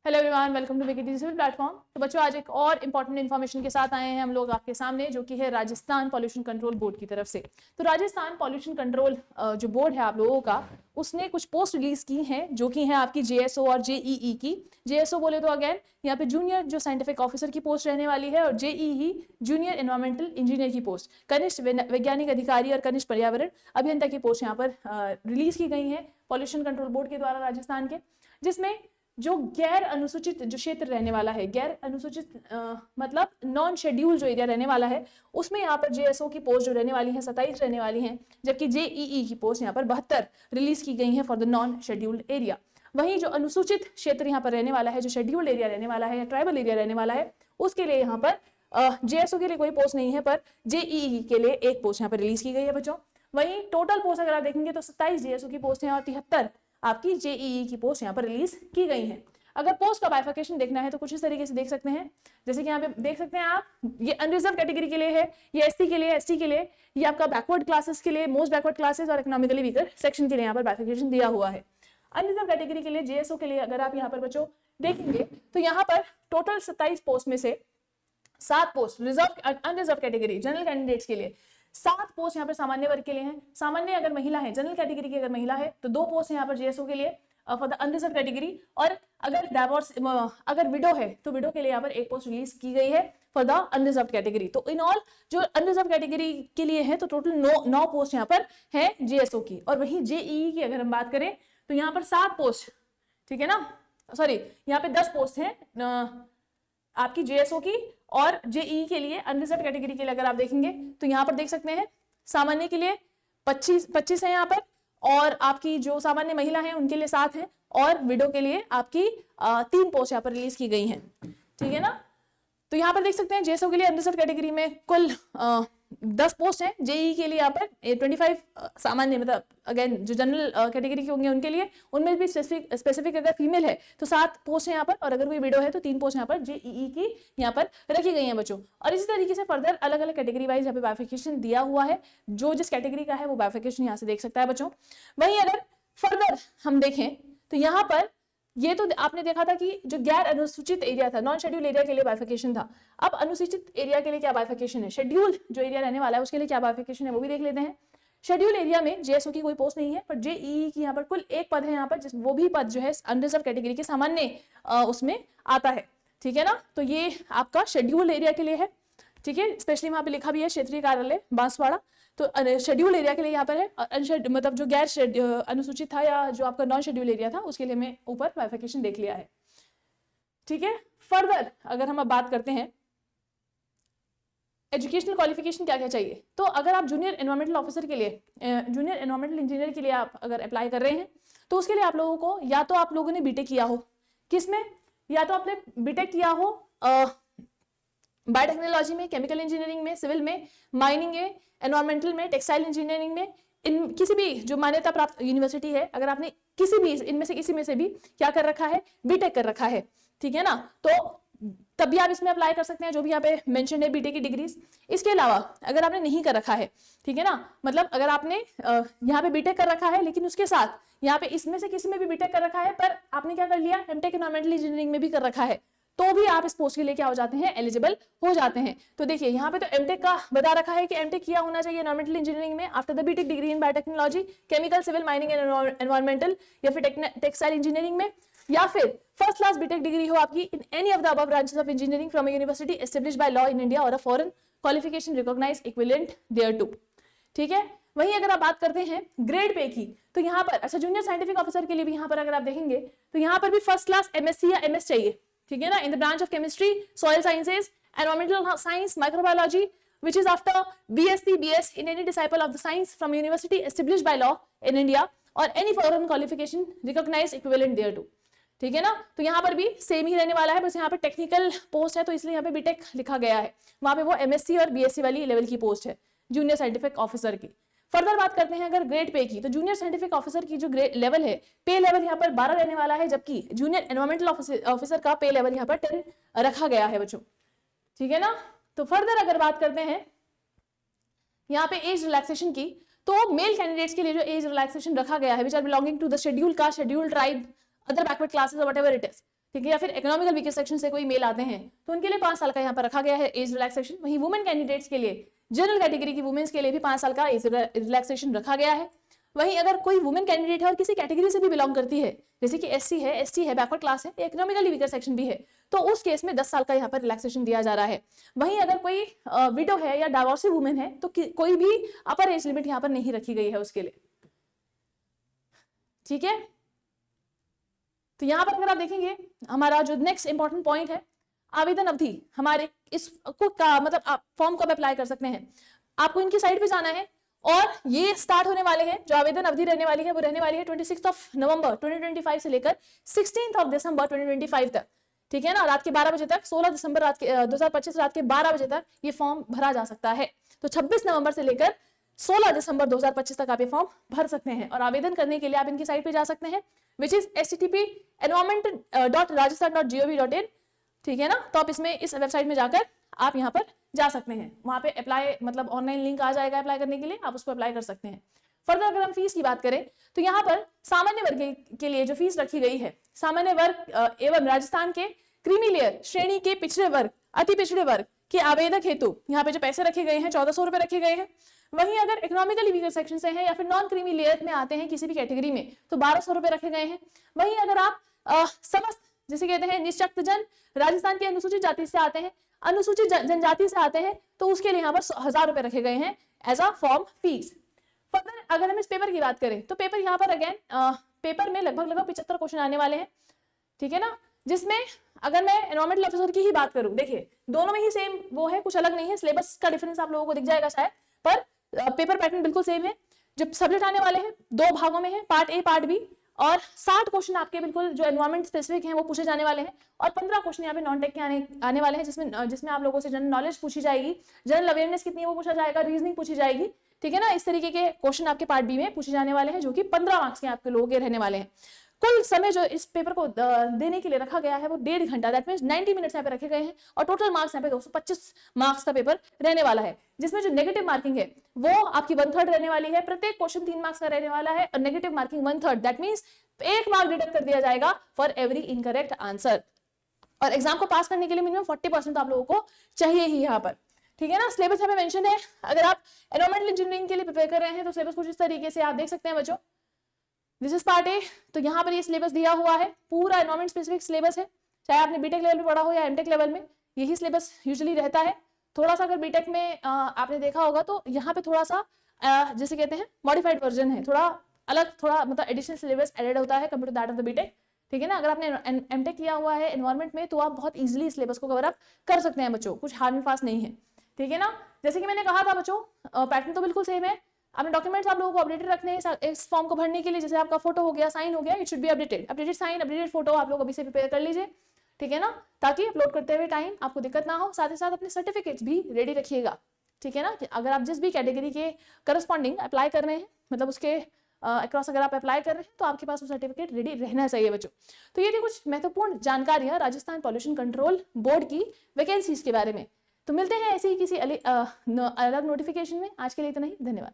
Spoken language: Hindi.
हेलो एवरीवन, वेलकम टू विकेटी सिविल प्लेटफॉर्म। तो बच्चों, आज एक और इंपॉर्टेंट इन्फॉर्मेशन के साथ आए हैं हम लोग आपके सामने, जो कि है राजस्थान पॉल्यूशन कंट्रोल बोर्ड की तरफ से। तो राजस्थान पॉल्यूशन कंट्रोल जो बोर्ड है आप लोगों का, उसने कुछ पोस्ट रिलीज की हैं, जो कि है आपकी जेएसओ और जेईई की। जेएसओ बोले तो अगेन यहाँ पे जूनियर जो साइंटिफिक ऑफिसर की पोस्ट रहने वाली है, और जेईई जूनियर एनवायरमेंटल इंजीनियर की पोस्ट, कनिष्ठ वैज्ञानिक अधिकारी और कनिष्ठ पर्यावरण अभियंता की पोस्ट यहाँ पर रिलीज की गई है पॉल्यूशन कंट्रोल बोर्ड के द्वारा राजस्थान के। जिसमें जो गैर अनुसूचित जो क्षेत्र रहने वाला है, गैर अनुसूचित मतलब नॉन शेड्यूल जो एरिया रहने वाला है, उसमें यहाँ पर जेएसओ की पोस्ट जो रहने वाली है 27 रहने वाली हैं, जबकि जेईई की पोस्ट यहाँ पर 72 रिलीज की गई है for the non scheduled area. वहीं जो अनुसूचित क्षेत्र यहाँ पर रहने वाला है, जो शेड्यूल्ड एरिया रहने वाला है या ट्राइबल एरिया रहने वाला है, उसके लिए यहाँ पर जेएसओ के लिए कोई पोस्ट नहीं है, पर जेईई के लिए एक पोस्ट यहाँ पर रिलीज की गई है बच्चों। वहीं टोटल पोस्ट अगर आप देखेंगे तो 27 जेएसओ की पोस्ट है और 73 आपकी जेईई की पोस्ट यहाँ पर रिलीज की गई है। अगर पोस्ट का बाइफर्केशन देखना है तो कुछ इस तरीके से देख सकते हैं, जैसे कि यहाँ पे देख सकते हैं आप, ये अनरिजर्व कैटेगरी के लिए है, ये एससी के लिए, एसटी के लिए, ये आपका बैकवर्ड क्लासेस के लिए, मोस्ट बैकवर्ड क्लासेस और इकोनॉमिकली वीकर सेक्शन के लिए यहाँ पर बाइफर्केशन दिया हुआ है। अनरिजर्व कैटेगरी के लिए जेएसओ के लिए अगर आप यहाँ पर बच्चों देखेंगे तो यहाँ पर टोटल 27 पोस्ट में से 7 post reserve unreserve category general candidates के लिए, 7 पोस्ट यहाँ पर सामान्य वर्ग के लिए हैं। सामान्य अगर महिला है, जनरल कैटेगरी की अगर महिला है तो 2 पोस्ट यहाँ पर जेएसओ के लिए फॉर द अनरिजर्व कैटेगरी, और अगर डाइवोर्स अगर विडो है तो विडो के लिए यहाँ पर एक पोस्ट रिलीज की गई है फॉर द अनरिजर्व कैटेगरी। तो इन ऑल जो अनरिजर्व कैटेगरी के लिए है तो टोटल 9 पोस्ट यहाँ पर है जेएसओ की। और वहीं जेईई की अगर हम बात करें तो यहाँ पर 7 पोस्ट, ठीक है ना, सॉरी यहाँ पे 10 पोस्ट है आपकी जेएसओ की, और जेईई के लिए अनरिजर्व कैटेगरी के लिए अगर आप देखेंगे तो यहाँ पर देख सकते हैं सामान्य के लिए 25 है यहाँ पर, और आपकी जो सामान्य महिला है उनके लिए 7 है, और विडो के लिए आपकी 3 पोस्ट यहाँ पर रिलीज की गई हैं, ठीक है ना। तो यहाँ पर देख सकते हैं जेएसओ के लिए अनरिजर्व कैटेगरी में कुल 10 पोस्ट है, जेईई के लिए यहाँ पर 25 सामान्य, मतलब अगेन जो जनरल कैटेगरी के होंगे उनके लिए, उनमें भी स्पेसिफिक अगर फीमेल है तो 7 पोस्ट है यहाँ पर, और अगर कोई विडो है तो 3 पोस्ट यहाँ पर जेईई की यहाँ पर रखी गई है बच्चों। और इसी तरीके से फर्दर अलग अलग कैटेगरी वाइज यहाँ पे बाइफिकेशन दिया हुआ है, जो जिस कैटेगरी का है वो बाइफिकेशन यहाँ से देख सकता है बच्चों। वहीं अगर फर्दर हम देखें तो यहाँ पर ये तो आपने देखा था कि जो गैर अनुसूचित एरिया था, नॉन शेड्यूल एरिया के लिए बाइफिकेशन था। अब अनुसूचित एरिया के लिए क्या बाइफिकेशन है, शेड्यूल जो एरिया रहने वाला है उसके लिए क्या बाइफिकेशन है वो भी देख लेते हैं। शेड्यूल एरिया में जेएसओ की कोई पोस्ट नहीं है, पर जेईई की यहाँ पर कुल एक पद है यहाँ पर, वो भी पद जो है अनरिजर्व कैटेगरी के सामान्य उसमें आता है, ठीक है ना। तो ये आपका शेड्यूल एरिया के लिए है, ठीक है, स्पेशली वहां पे लिखा भी है क्षेत्रीय कार्यालय बांसवाड़ा। तो शेड्यूल एरिया के लिए यहाँ पर है, और मतलब जो गैर अनुसूचित था या जो आपका नॉन शेड्यूल एरिया था उसके लिए मैं ऊपर बाइफिकेशन देख लिया है, ठीक है। फर्दर अगर हम अब बात करते हैं एजुकेशनल क्वालिफिकेशन क्या क्या चाहिए, तो अगर आप जूनियर एनवायरमेंटल ऑफिसर के लिए, जूनियर एनवायरमेंटल इंजीनियर के लिए आप अगर अप्लाई कर रहे हैं तो उसके लिए आप लोगों को या तो आप लोगों ने बीटेक किया हो, किसमें, या तो आपने बीटेक किया हो बायोटेक्नोलॉजी में, केमिकल इंजीनियरिंग में, सिविल में, माइनिंग में, एनवायरमेंटल में, टेक्सटाइल इंजीनियरिंग में, इन किसी भी जो मान्यता प्राप्त यूनिवर्सिटी है, अगर आपने किसी भी इनमें से किसी में से भी क्या कर रखा है, बीटेक कर रखा है, ठीक है ना, तो तब भी आप इसमें अप्लाई कर सकते हैं, जो भी यहाँ पे मेंशन है बीटेक की डिग्रीज। इसके अलावा अगर आपने नहीं कर रखा है, ठीक है ना, मतलब अगर आपने यहाँ पे बीटेक कर रखा है लेकिन उसके साथ यहाँ पे इसमें से किसी में भी बीटेक कर रखा है, पर आपने क्या कर लिया, एमटेक एनवायरमेंटल इंजीनियरिंग में भी कर रखा है, तो भी आप इस पोस्ट के लिए क्या हो जाते हैं, एलिजिबल हो जाते हैं। तो देखिए यहाँ पे तो एमटेक का बता रखा है कि एमटेक किया होना चाहिए एनवायरमेंटल इंजीनियरिंग में after the BTech degree in biotechnology, chemical, civil, mining and environmental, या फिर टेक्सटाइल इंजीनियरिंग में, या फिर फर्स्ट क्लास बीटेक डिग्री हो आपकी in any of the above branches of engineering from a university established by law in India और a foreign qualification recognised equivalent thereto, ठीक है। वहीं अगर आप बात करते हैं ग्रेड पे की, तो यहाँ पर अच्छा जूनियर साइंटिफिक ऑफिसर के लिए भी यहाँ पर अगर आप देखेंगे तो यहाँ पर भी फर्स्ट क्लास एमएससी या एमएस चाहिए, ठीक है ना, in the branch of chemistry, soil sciences, environmental science, microbiology, which is after BSc, BS in any disciple of the science from university established by law in India or any foreign qualification recognized equivalent thereto, ठीक है ना। तो यहाँ पर भी सेम ही रहने वाला है, बस यहाँ पर टेक्निकल पोस्ट है तो इसलिए यहाँ पे बीटेक लिखा गया है, वहां पे वो एमएससी और बीएससी वाली लेवल की पोस्ट है जूनियर साइंटिफिक ऑफिसर की। फर्दर बात करते हैं अगर ग्रेड पे की, तो जूनियर साइंटिफिक ऑफिसर की जो ग्रेड लेवल है, पे लेवल यहाँ पर 12 रहने वाला है, जबकि जूनियर एनवायरमेंटल ऑफिसर का पे लेवल यहाँ पर 10 रखा गया है बच्चों, ठीक है ना। तो फर्दर अगर बात करते हैं यहाँ पे एज रिलैक्सेशन की, तो मेल कैंडिडेट्स के लिए जो एज रिलैक्सेशन रखा गया है, which are belonging to the schedule caste, schedule tribe, other backward classes और व्हाटएवर इट इज, ठीक है, या फिर इकोनॉमिकल वीकर सेक्शन से कोई मेल आते हैं तो उनके लिए 5 साल का यहाँ पर रखा गया है एज रिलैक्सेशन। वहीं वुमेन कैंडिडेट्स के लिए, जनरल कैटेगरी की वुमेन्स के लिए भी 5 साल का एज रिलैक्सेशन रखा गया है। वहीं अगर कोई वुमेन कैंडिडेट है और किसी कैटेगरी से भी बिलोंग करती है, जैसे कि एससी है, एसटी है, बैकवर्ड क्लास है, इकोनॉमिकली वीकर सेक्शन भी है, तो उस केस में 10 साल का यहाँ पर रिलैक्सेशन दिया जा रहा है। वहीं अगर कोई विडो है या डाइवोर्सी वुमेन है तो कोई भी अपर एज लिमिट यहाँ पर नहीं रखी गई है उसके लिए। ठीक है, तो यहाँ पर अगर आप देखेंगे हमारा जो नेक्स्ट इंपॉर्टेंट पॉइंट है, आवेदन अवधि हमारे इसको का मतलब आप फॉर्म कब अप्लाई कर सकते हैं। आपको इनकी साइट पे जाना है और ये स्टार्ट होने वाले हैं, जो आवेदन अवधि रहने वाली है वो रहने वाली है 26 नवंबर 2025 से लेकर 16 दिसंबर 2025 तक। ठीक है ना, रात के 12 बजे तक, 16 दिसंबर 2025 रात के 12 बजे तक ये फॉर्म भरा जा सकता है। तो 26 नवंबर से लेकर 16 दिसंबर 2025 तक आप ये फॉर्म भर सकते हैं और आवेदन करने के लिए आप इनकी साइट पे जा सकते हैं, विच इज http://environment.rajasthan.gov.in। ठीक है ना, तो आप इसमें इस वेबसाइट में जाकर आप यहाँ पर जा सकते हैं, वहां पे अप्लाई मतलब ऑनलाइन लिंक आ जाएगा अप्लाई करने के लिए, आप उसको अप्लाई कर सकते हैं। फर्दर अगर हम फीस की बात करें तो यहाँ पर सामान्य वर्ग के लिए जो फीस रखी गई है, सामान्य वर्ग एवं राजस्थान के क्रीमी लेयर श्रेणी के पिछड़े वर्ग, अति पिछड़े वर्ग के आवेदक हेतु यहाँ पे जो पैसे रखे गए हैं 1400 रुपए रखे गए हैं। वहीं अगर इकोनॉमिकली वीकर सेक्शन से है या फिर नॉन क्रीमी लेयर में आते हैं किसी भी कैटेगरी में तो 1200 रुपए रखे गए हैं। वहीं अगर आप समस्त जिसे कहते हैं निशक्त जन, राजस्थान की अनुसूचित जाति से आते हैं, अनुसूचित जनजाति से आते हैं, तो उसके लिए यहाँ पर 1000 रुपए रखे गए हैं as a form fees. Further अगर हम इस पेपर की बात करें तो पेपर यहाँ पर अगेन पेपर में लगभग 75 क्वेश्चन आने वाले हैं। ठीक है ना, जिसमें अगर मैं एनवायरमेंटल ऑफिसर की ही बात करूं, देखिए दोनों में ही सेम वो है, कुछ अलग नहीं है, सिलेबस का डिफरेंस आप लोगों को दिख जाएगा शायद, पर पेपर पैटर्न बिल्कुल सेम है। जब सब्जेक्ट आने वाले हैं 2 भागों में है, पार्ट ए पार्ट बी, और 60 क्वेश्चन आपके बिल्कुल जो एनवायरमेंट स्पेसिफिक हैं वो पूछे जाने वाले हैं और 15 क्वेश्चन यहाँ पे नॉन टेक के आने वाले हैं, जिसमें आप लोगों से जनरल नॉलेज पूछी जाएगी, जनरल अवेयरनेस कितनी है वो पूछा जाएगा, रीजनिंग पूछी जाएगी। ठीक है ना, इस तरीके के क्वेश्चन आपके पार्ट बी में पूछे जाने वाले हैं, जो कि 15 मार्क्स के आपके लोगों के रहने वाले हैं। कुल समय जो इस पेपर को देने के लिए रखा गया है वो 1.5 घंटा, दैट मींस 90 मिनट्स यहाँ पे रखे गए हैं और टोटल मार्क्स यहाँ पे 225 मार्क्स का पेपर रहने वाला है, जिसमें जो नेगेटिव मार्किंग है वो आपकी 1/3 रहने वाली है। प्रत्येक क्वेश्चन 3 मार्क्स का रहने वाला है और negative marking 1/3, that means 1 mark deduct कर दिया जाएगा फॉर एवरी इनकरेक्ट आंसर। और एग्जाम को पास करने के लिए मिनिमम 40% आप लोगों को चाहिए ही यहाँ पर। ठीक है ना, सिलेबस यहाँ पे मेंशन है। अगर आप एनवायरमेंटल इंजीनियरिंग के लिए प्रिपेयर कर रहे हैं तो सिलेबस कुछ इस तरीके से आप देख सकते हैं बच्चों। दिस इज पार्ट ए, तो यहाँ पर ये सिलेबस दिया हुआ है, पूरा एनवायरमेंट स्पेसिफिक सिलेबस है, चाहे आपने बीटेक लेवल में पढ़ा हो या एमटेक लेवल में, यही सिलेबस यूजुअली रहता है। थोड़ा सा अगर बीटेक में आपने देखा होगा तो यहाँ पे थोड़ा सा जैसे कहते हैं मॉडिफाइड वर्जन है, थोड़ा अलग, थोड़ा मतलब एडिशनल सिलेबस एडेड होता है compare to that of the BTech. ठीक है ना, अगर आपने एमटेक किया हुआ है एनवायरमेंट में तो आप बहुत इजीली सिलेबस को कवर अप कर सकते हैं बच्चों, कुछ हार्ड एंड फास्ट नहीं है। ठीक है ना, जैसे कि मैंने कहा था बच्चों पैटर्न तो बिल्कुल सेम है। अपने डॉक्यूमेंट्स आप लोगों को अपडेटेड रखने हैं इस फॉर्म को भरने के लिए, जैसे आपका फोटो हो गया, साइन हो गया, it should be updated sign, updated photo आप लोग अभी से प्रिपेयर कर लीजिए। ठीक है ना, ताकि अपलोड करते हुए टाइम आपको दिक्कत ना हो। साथ ही साथ अपने सर्टिफिकेट्स भी रेडी रखिएगा। ठीक है ना, कि अगर आप जिस भी कैटेगरी के करस्पॉन्डिंग अप्लाई कर रहे हैं, मतलब उसके अक्रॉस अगर आप अप्लाई कर रहे हैं तो आपके पास वो सर्टिफिकेट रेडी रहना चाहिए बच्चों। तो ये थी कुछ महत्वपूर्ण जानकारियां राजस्थान पॉल्यूशन कंट्रोल बोर्ड की वैकेंसीज के बारे में। तो मिलते हैं ऐसे ही किसी अलग नोटिफिकेशन में। आज के लिए इतना ही, धन्यवाद।